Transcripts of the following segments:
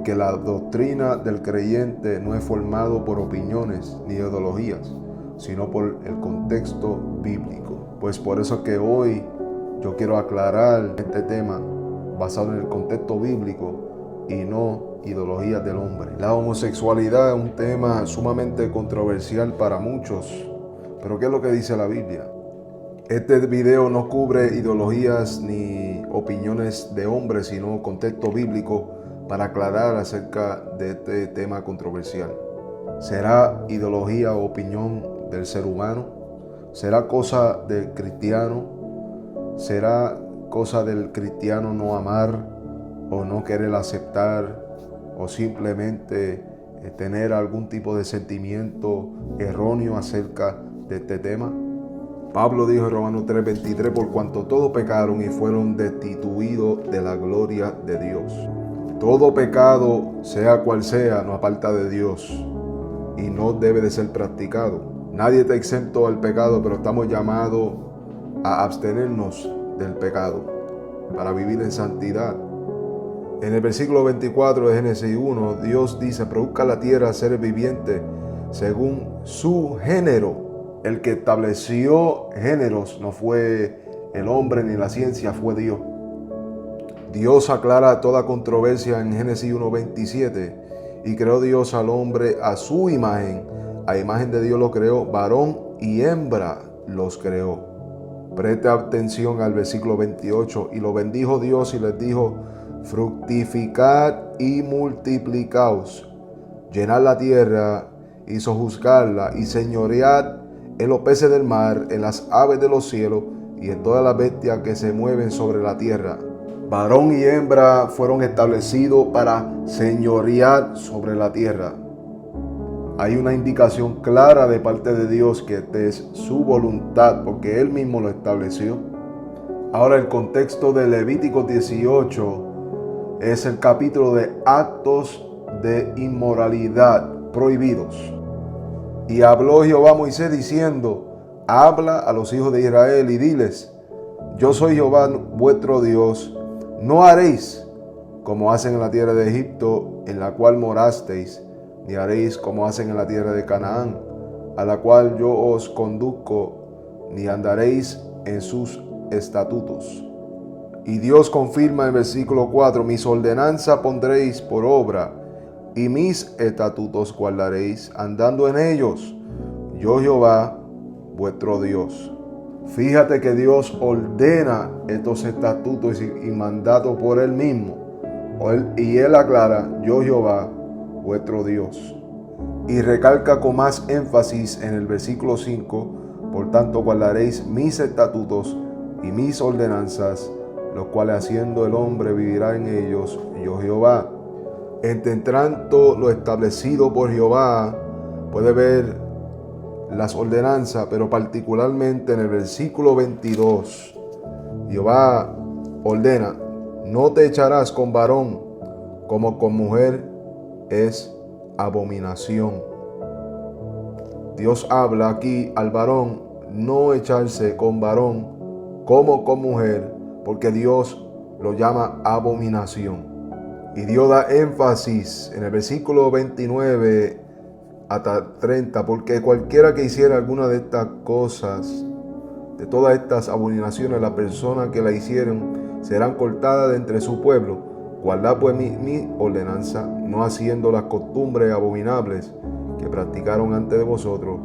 porque la doctrina del creyente no es formado por opiniones ni ideologías, sino por el contexto bíblico. Pues por eso es que hoy yo quiero aclarar este tema basado en el contexto bíblico y no ideologías del hombre. La homosexualidad es un tema sumamente controversial para muchos, pero ¿qué es lo que dice la Biblia? Este video no cubre ideologías ni opiniones de hombres, sino contexto bíblico para aclarar acerca de este tema controversial. ¿Será ideología o opinión del ser humano? ¿Será cosa del cristiano? ¿Será cosa del cristiano no amar o no querer aceptar o simplemente tener algún tipo de sentimiento erróneo acerca de este tema? Pablo dijo en Romanos 3:23, por cuanto todos pecaron y fueron destituidos de la gloria de Dios. Todo pecado, sea cual sea, nos aparta de Dios y no debe de ser practicado. Nadie está exento al pecado, pero estamos llamados a abstenernos del pecado para vivir en santidad. En el versículo 24 de Génesis 1, Dios dice, produzca la tierra seres vivientes según su género. El que estableció géneros no fue el hombre ni la ciencia, fue Dios. Dios aclara toda controversia en Génesis 1:27 y creó Dios al hombre a su imagen. A imagen de Dios lo creó, varón y hembra los creó. Preste atención al versículo 28. Y lo bendijo Dios y les dijo, fructificad y multiplicaos, llenad la tierra y sojuzgarla y señoread en los peces del mar, en las aves de los cielos y en todas las bestias que se mueven sobre la tierra. Varón y hembra fueron establecidos para señorear sobre la tierra. Hay una indicación clara de parte de Dios que esta es su voluntad, porque Él mismo lo estableció. Ahora el contexto de Levítico 18 es el capítulo de actos de inmoralidad prohibidos. Y habló Jehová a Moisés diciendo, habla a los hijos de Israel y diles, yo soy Jehová vuestro Dios, no haréis como hacen en la tierra de Egipto, en la cual morasteis, ni haréis como hacen en la tierra de Canaán, a la cual yo os conduzco, ni andaréis en sus estatutos. Y Dios confirma en el versículo 4, mis ordenanzas pondréis por obra, y mis estatutos guardaréis, andando en ellos, yo Jehová, vuestro Dios. Fíjate que Dios ordena estos estatutos y mandatos por Él mismo. Y Él aclara, yo Jehová, vuestro Dios. Y recalca con más énfasis en el versículo 5, por tanto guardaréis mis estatutos y mis ordenanzas, los cuales haciendo el hombre vivirá en ellos, yo Jehová. Entre tanto lo establecido por Jehová, puede ver las ordenanzas, pero particularmente en el versículo 22, Jehová ordena, no te echarás con varón, como con mujer es abominación. Dios habla aquí al varón, no echarse con varón como con mujer, porque Dios lo llama abominación. Y Dios da énfasis en el versículo 29 hasta 30, porque cualquiera que hiciera alguna de estas cosas, de todas estas abominaciones, las personas que la hicieron serán cortadas de entre su pueblo. Guardad pues mi ordenanza, no haciendo las costumbres abominables que practicaron antes de vosotros,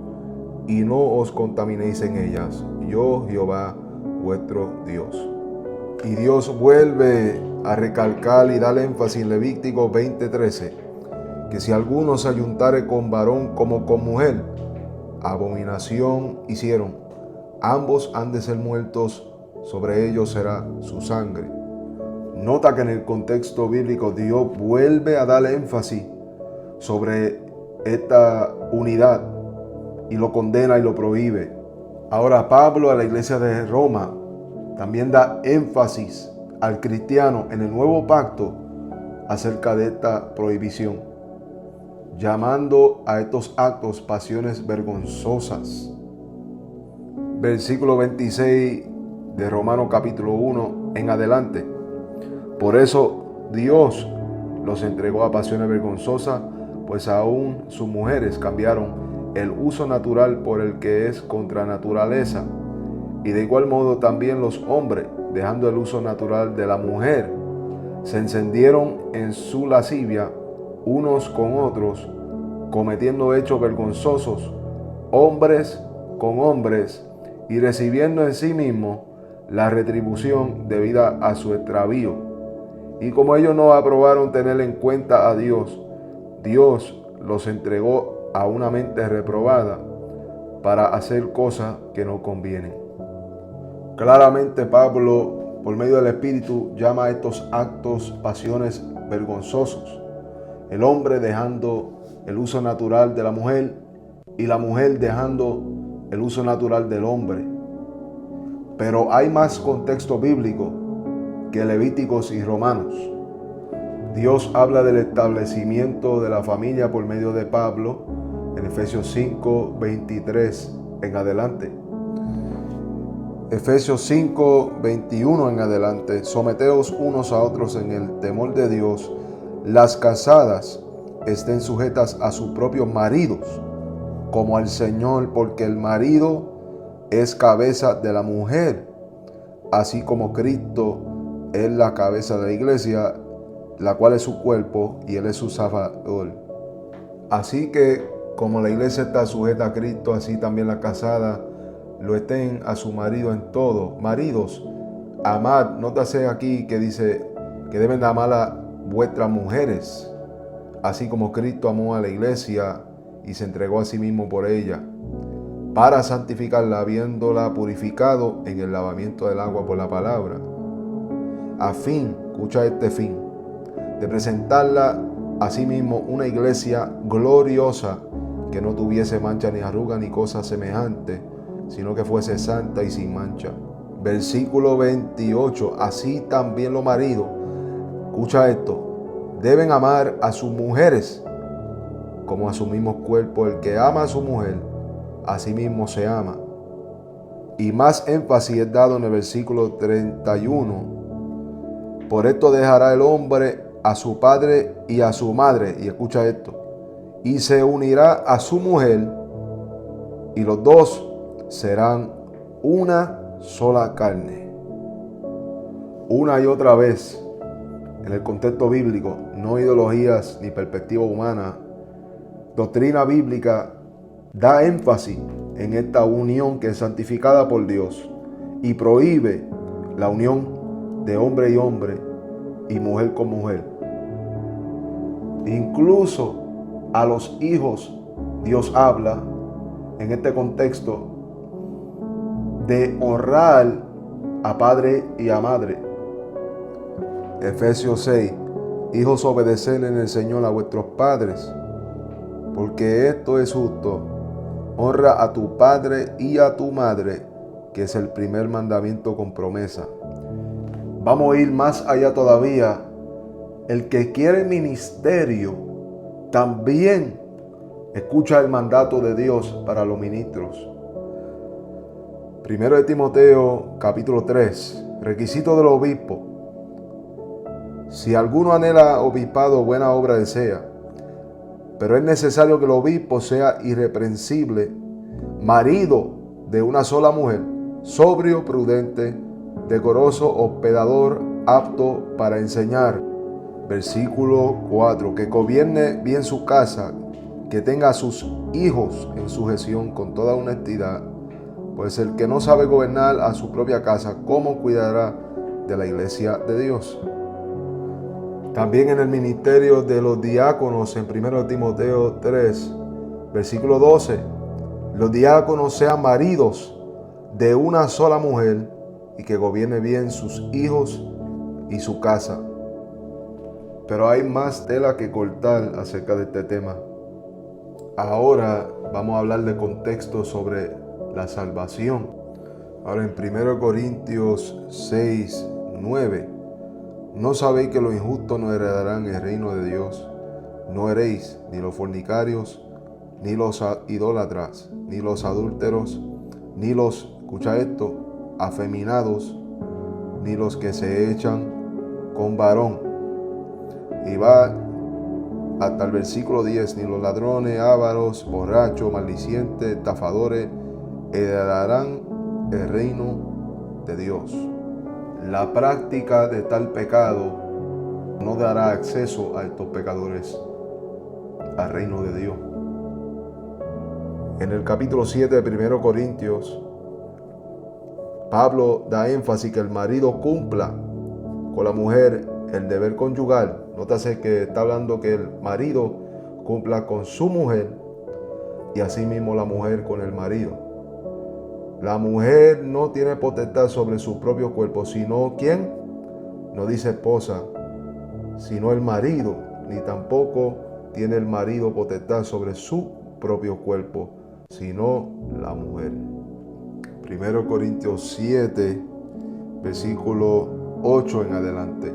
y no os contaminéis en ellas. Yo, Jehová, vuestro Dios. Y Dios vuelve a recalcar y dar énfasis en Levítico 20:13, que si alguno se ayuntare con varón como con mujer, abominación hicieron, ambos han de ser muertos, sobre ellos será su sangre. Nota que en el contexto bíblico Dios vuelve a dar énfasis sobre esta unidad y lo condena y lo prohíbe. Ahora Pablo a la iglesia de Roma también da énfasis al cristiano en el nuevo pacto acerca de esta prohibición, llamando a estos actos pasiones vergonzosas. Versículo 26 de Romanos capítulo 1 en adelante. Por eso Dios los entregó a pasiones vergonzosas, pues aún sus mujeres cambiaron el uso natural por el que es contra naturaleza. Y de igual modo también los hombres, dejando el uso natural de la mujer, se encendieron en su lascivia unos con otros, cometiendo hechos vergonzosos, hombres con hombres, y recibiendo en sí mismos la retribución debida a su extravío. Y como ellos no aprobaron tener en cuenta a Dios, Dios los entregó a una mente reprobada para hacer cosas que no convienen. Claramente Pablo, por medio del Espíritu, llama a estos actos pasiones vergonzosos. El hombre dejando el uso natural de la mujer y la mujer dejando el uso natural del hombre. Pero hay más contexto bíblico que Levíticos y Romanos. Dios habla del establecimiento de la familia por medio de Pablo en Efesios 5, 23 en adelante. Efesios 5, 21 en adelante. Someteos unos a otros en el temor de Dios. Las casadas estén sujetas a sus propios maridos, como al Señor, porque el marido es cabeza de la mujer, así como Cristo es la cabeza de la iglesia, la cual es su cuerpo y Él es su Salvador. Así que como la iglesia está sujeta a Cristo, así también las casadas lo estén a su marido en todo. Maridos, amad, nótase aquí que dice que deben amar a vuestras mujeres, así como Cristo amó a la iglesia y se entregó a sí mismo por ella, para santificarla, habiéndola purificado en el lavamiento del agua por la palabra, a fin, escucha este fin, de presentarla a sí mismo una iglesia gloriosa, que no tuviese mancha ni arruga ni cosa semejante, sino que fuese santa y sin mancha. Versículo 28, así también los maridos, escucha esto, deben amar a sus mujeres como a su mismo cuerpo. El que ama a su mujer, a sí mismo se ama. Y más énfasis es dado en el versículo 31. Por esto dejará el hombre a su padre y a su madre, y escucha esto, y se unirá a su mujer, y los dos serán una sola carne. Una y otra vez, en el contexto bíblico, no ideologías ni perspectiva humana, doctrina bíblica da énfasis en esta unión que es santificada por Dios y prohíbe la unión de hombre y hombre y mujer con mujer. Incluso a los hijos Dios habla en este contexto de honrar a padre y a madre. Efesios 6, hijos, obedeced en el Señor a vuestros padres, porque esto es justo. Honra a tu padre y a tu madre, que es el primer mandamiento con promesa. Vamos a ir más allá todavía. El que quiere ministerio también escucha el mandato de Dios para los ministros. Primero de Timoteo, capítulo 3, requisito del obispo. Si alguno anhela obispado, buena obra desea, pero es necesario que el obispo sea irreprensible, marido de una sola mujer, sobrio, prudente, decoroso, hospedador, apto para enseñar. Versículo 4, que gobierne bien su casa, que tenga a sus hijos en sujeción con toda honestidad, pues el que no sabe gobernar a su propia casa, ¿cómo cuidará de la iglesia de Dios? También en el ministerio de los diáconos, en 1 Timoteo 3, versículo 12, los diáconos sean maridos de una sola mujer y que gobierne bien sus hijos y su casa. Pero hay más tela que cortar acerca de este tema. Ahora vamos a hablar de contexto sobre la salvación. Ahora en 1 Corintios 6, 9. ¿No sabéis que los injustos no heredarán el reino de Dios? No heréis ni los fornicarios, ni los idólatras, ni los adúlteros, ni los, escucha esto, afeminados, ni los que se echan con varón, Y va hasta el versículo 10, ni los ladrones, ávaros, borrachos, maldicientes, estafadores, heredarán el reino de Dios. La práctica de tal pecado no dará acceso a estos pecadores al reino de Dios. En el capítulo 7 de 1 Corintios, Pablo da énfasis que el marido cumpla con la mujer el deber conyugal. Nótase que está hablando que el marido cumpla con su mujer y asimismo la mujer con el marido. La mujer no tiene potestad sobre su propio cuerpo, sino ¿quién? No dice esposa, sino el marido, ni tampoco tiene el marido potestad sobre su propio cuerpo, sino la mujer. 1 Corintios 7, versículo 8 en adelante.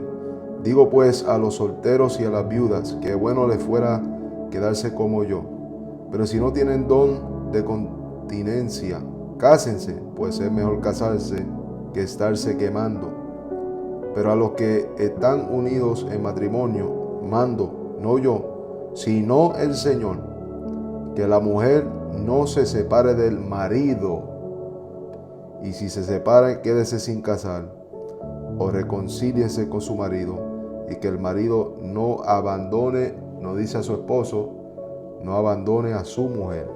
Digo pues a los solteros y a las viudas, que bueno les fuera quedarse como yo. Pero si no tienen don de continencia, cásense, pues es mejor casarse que estarse quemando. Pero a los que están unidos en matrimonio, mando, no yo, sino el Señor, que la mujer no se separe del marido, y si se separa, quédese sin casar, o reconcíliese con su marido, y que el marido no abandone, no dice a su esposo, no abandone a su mujer.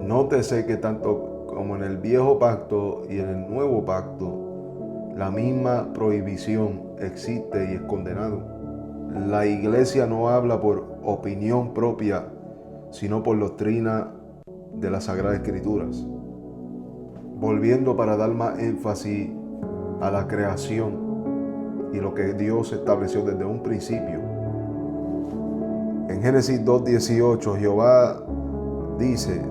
Nótese que tanto como en el viejo pacto y en el nuevo pacto, la misma prohibición existe y es condenado. La iglesia no habla por opinión propia, sino por doctrina de las Sagradas Escrituras. Volviendo para dar más énfasis a la creación y lo que Dios estableció desde un principio. En Génesis 2:18, Jehová dice: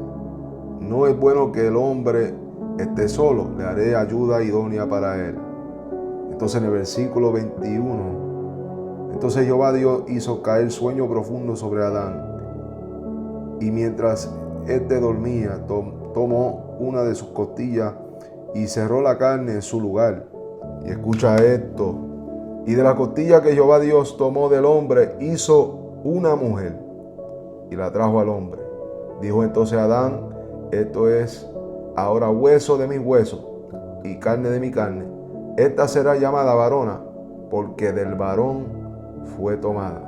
no es bueno que el hombre esté solo, le haré ayuda idónea para él. Entonces en el versículo 21, entonces Jehová Dios hizo caer sueño profundo sobre Adán, y mientras éste dormía, tomó una de sus costillas y cerró la carne en su lugar. Y escucha esto: y de la costilla que Jehová Dios tomó del hombre, hizo una mujer y la trajo al hombre. Dijo entonces Adán: esto es ahora hueso de mis huesos y carne de mi carne. Esta será llamada varona, porque del varón fue tomada.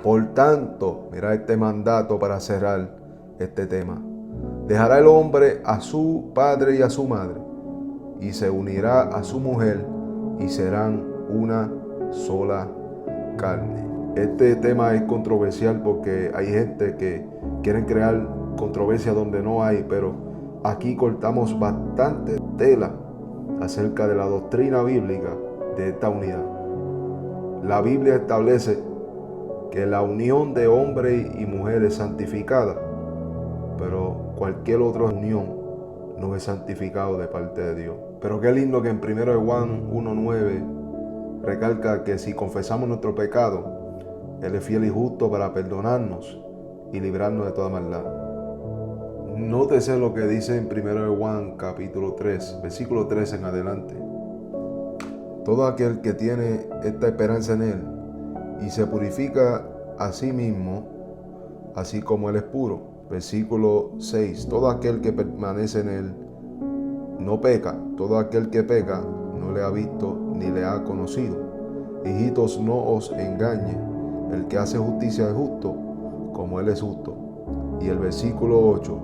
Por tanto, mira este mandato para cerrar este tema: dejará el hombre a su padre y a su madre, y se unirá a su mujer, y serán una sola carne. Este tema es controversial porque hay gente que quieren crear controversia donde no hay, pero aquí cortamos bastante tela acerca de la doctrina bíblica de esta unidad. La Biblia establece que la unión de hombre y mujer es santificada, pero cualquier otra unión no es santificado de parte de Dios. Pero qué lindo que en 1 Juan 1:9 recalca que si confesamos nuestro pecado, Él es fiel y justo para perdonarnos y librarnos de toda maldad. Nótese lo que dice en 1 Juan capítulo 3, versículo 3 en adelante. Todo aquel que tiene esta esperanza en Él y se purifica a sí mismo, así como Él es puro. Versículo 6. Todo aquel que permanece en Él no peca. Todo aquel que peca no le ha visto ni le ha conocido. Hijitos, no os engañe. El que hace justicia es justo, como Él es justo. Y el versículo 8.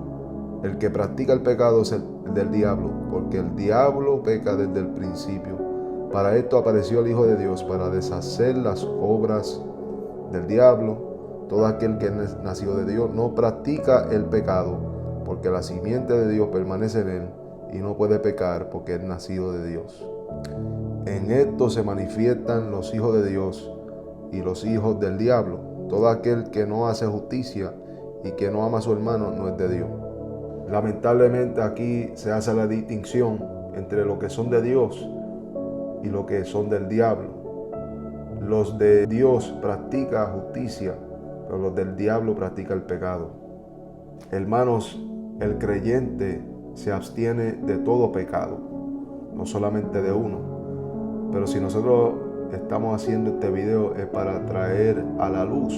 El que practica el pecado es el del diablo, porque el diablo peca desde el principio. Para esto apareció el Hijo de Dios, para deshacer las obras del diablo. Todo aquel que es nacido de Dios no practica el pecado, porque la simiente de Dios permanece en él, y no puede pecar porque es nacido de Dios. En esto se manifiestan los hijos de Dios y los hijos del diablo. Todo aquel que no hace justicia y que no ama a su hermano no es de Dios. Lamentablemente aquí se hace la distinción entre lo que son de Dios y lo que son del diablo. Los de Dios practican justicia, pero los del diablo practican el pecado. Hermanos, el creyente se abstiene de todo pecado, no solamente de uno. Pero si nosotros estamos haciendo este video es para traer a la luz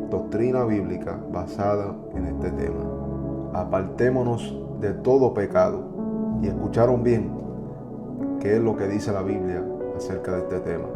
doctrina bíblica basada en este tema. Apartémonos de todo pecado. Y escucharon bien qué es lo que dice la Biblia acerca de este tema.